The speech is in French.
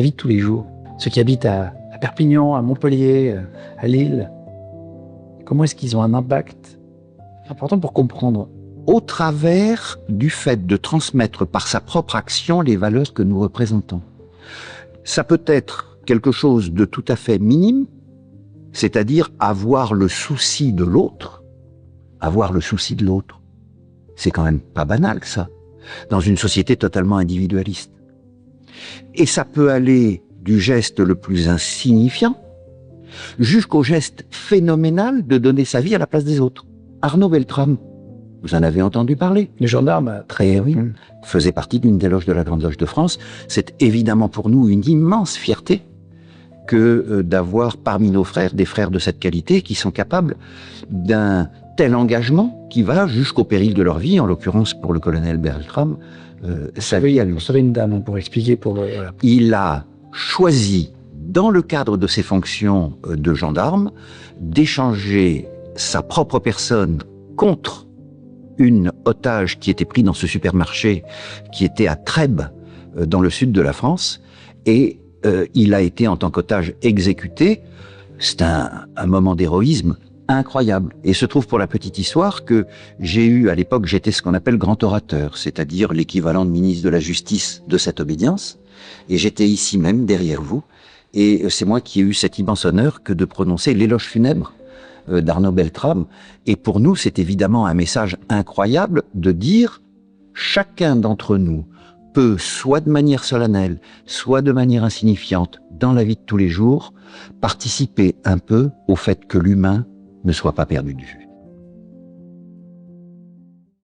La vie de tous les jours. Ceux qui habitent à Perpignan, à Montpellier, à Lille, comment est-ce qu'ils ont un impact important pour comprendre? Au travers du fait de transmettre par sa propre action les valeurs que nous représentons. Ça peut être quelque chose de tout à fait minime, c'est-à-dire avoir le souci de l'autre. Avoir le souci de l'autre. C'est quand même pas banal, ça, dans une société totalement individualiste. Et ça peut aller du geste le plus insignifiant jusqu'au geste phénoménal de donner sa vie à la place des autres. Arnaud Beltrame, vous en avez entendu parler. Le gendarme, Très oui, faisait partie d'une des loges de la Grande Loge de France. C'est évidemment pour nous une immense fierté que d'avoir parmi nos frères des frères de cette qualité qui sont capables d'un tel engagement qui va jusqu'au péril de leur vie, en l'occurrence pour le colonel Beltrame, sa vie à lui. Vous savez, une dame, pour expliquer, voilà. Il a choisi, dans le cadre de ses fonctions de gendarme, d'échanger sa propre personne contre une otage qui était prise dans ce supermarché qui était à Trèbes, dans le sud de la France, et il a été en tant qu'otage exécuté. C'est un moment d'héroïsme incroyable. Et se trouve pour la petite histoire que j'ai eu, à l'époque, j'étais ce qu'on appelle grand orateur, c'est-à-dire l'équivalent de ministre de la Justice de cette obédience, et j'étais ici même, derrière vous, et c'est moi qui ai eu cet immense honneur que de prononcer l'éloge funèbre d'Arnaud Beltrame. Et pour nous, c'est évidemment un message incroyable de dire chacun d'entre nous peut, soit de manière solennelle, soit de manière insignifiante, dans la vie de tous les jours, participer un peu au fait que l'humain ne soit pas perdu de vue.